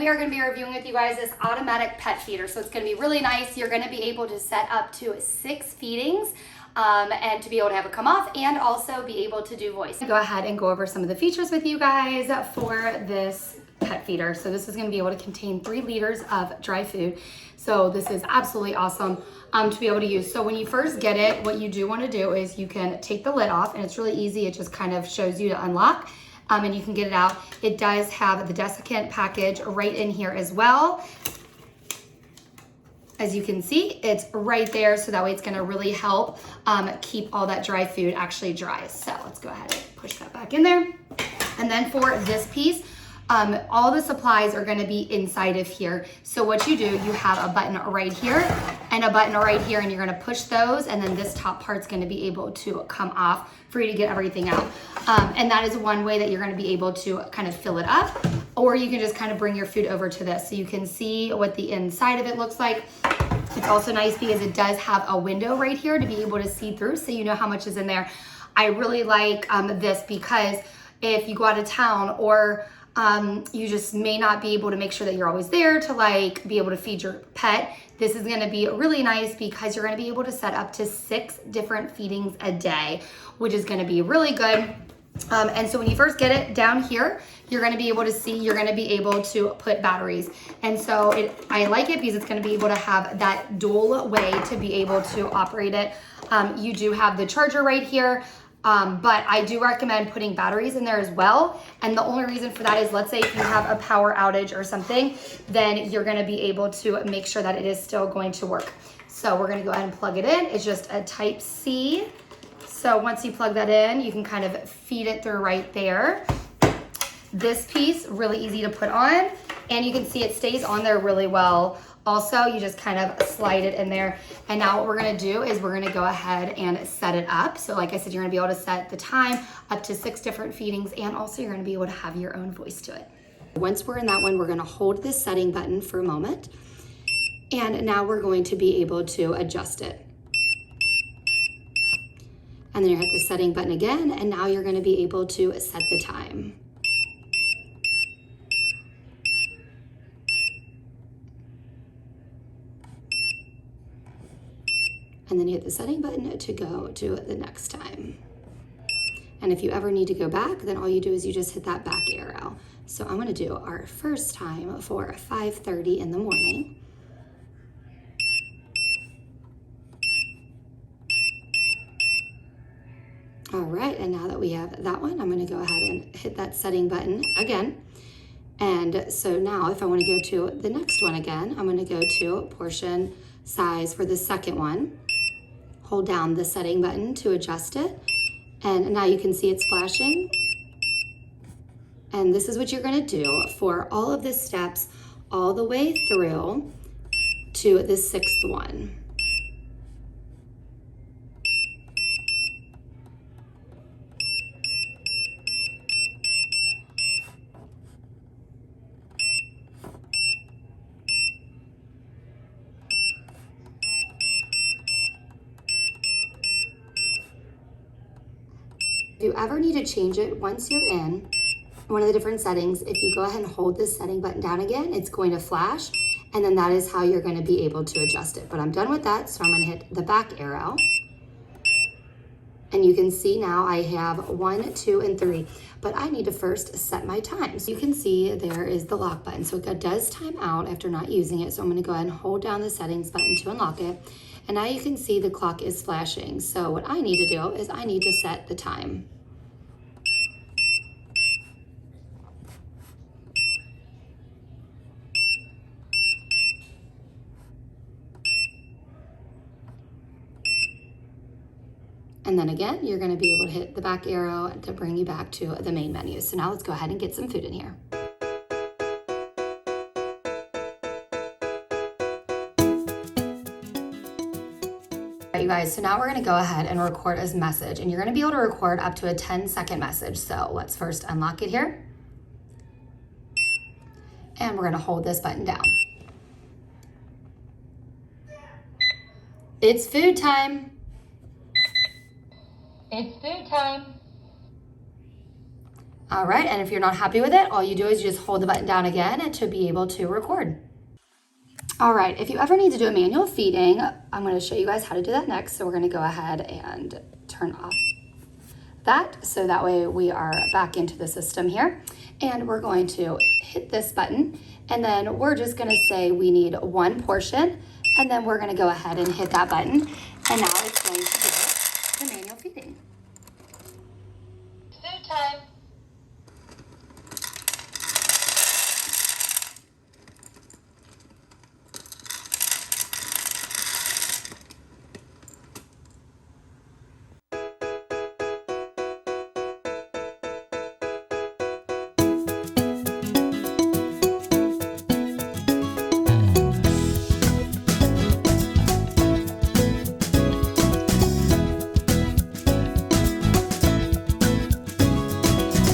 we are going to be reviewing with you guys this automatic pet feeder. So it's going to be really nice. You're going to be able to set up to 6 feedings and to be able to have it come off and also be able to do voice. Go ahead and go over some of the features with you guys for this pet feeder. So this is going to be able to contain 3 liters of dry food. So this is absolutely awesome to be able to use. So when you first get it, what you do want to do is you can take the lid off, and it's really easy. It just kind of shows you to unlock. And you can get it out. It does have the desiccant package right in here as well. As you can see, it's right there, so that way it's gonna really help keep all that dry food actually dry. So let's go ahead and push that back in there. And then for this piece, all the supplies are gonna be inside of here. So what you do, you have a button right here and a button right here, and you're gonna push those, and then this top part's gonna be able to come off for you to get everything out. And that is one way that you're gonna be able to kind of fill it up, or you can just kind of bring your food over to this. So you can see what the inside of it looks like. It's also nice because it does have a window right here to be able to see through, so you know how much is in there. I really like this because if you go out of town or you just may not be able to make sure that you're always there to like be able to feed your pet, this is gonna be really nice because you're gonna be able to set up to 6 different feedings a day, which is gonna be really good. And so when you first get it down here, you're gonna be able to see, you're gonna be able to put batteries. And so I like it because it's gonna be able to have that dual way to be able to operate it. You do have the charger right here, but I do recommend putting batteries in there as well. And the only reason for that is, let's say if you have a power outage or something, then you're gonna be able to make sure that it is still going to work. So we're gonna go ahead and plug it in. It's just a Type-C. So once you plug that in, you can kind of feed it through right there. This piece, really easy to put on, and you can see it stays on there really well. Also, you just kind of slide it in there. And now what we're gonna do is we're gonna go ahead and set it up. So like I said, you're gonna be able to set the time up to 6 different feedings, and also you're gonna be able to have your own voice to it. Once we're in that one, we're gonna hold this setting button for a moment. And now we're going to be able to adjust it. And then you hit the setting button again, and now you're gonna be able to set the time. And then you hit the setting button to go to the next time. And if you ever need to go back, then all you do is you just hit that back arrow. So I'm gonna do our first time for 5:30 in the morning. All right, and now that we have that one, I'm gonna go ahead and hit that setting button again. And so now if I wanna go to the next one again, I'm gonna go to portion size for the second one. Hold down the setting button to adjust it. And now you can see it's flashing. And this is what you're gonna do for all of the steps all the way through to the 6th one. If you ever need to change it once you're in one of the different settings, if you go ahead and hold this setting button down again, it's going to flash, and then that is how you're going to be able to adjust it. But I'm done with that, so I'm going to hit the back arrow. And you can see now I have 1, 2, and 3, but I need to first set my time. So you can see there is the lock button. So it does time out after not using it. So I'm going to go ahead and hold down the settings button to unlock it. And now you can see the clock is flashing. So what I need to do is I need to set the time. And then again, you're gonna be able to hit the back arrow to bring you back to the main menu. So now let's go ahead and get some food in here. All right, you guys, so now we're gonna go ahead and record a message, and you're gonna be able to record up to a 10-second message. So let's first unlock it here. And we're gonna hold this button down. It's food time. It's food time. All right, and if you're not happy with it, all you do is you just hold the button down again to be able to record. All right, if you ever need to do a manual feeding, I'm gonna show you guys how to do that next. So we're gonna go ahead and turn off that, so that way we are back into the system here. And we're going to hit this button, and then we're just gonna say we need 1 portion, and then we're gonna go ahead and hit that button, and now it's going to do the manual feeding.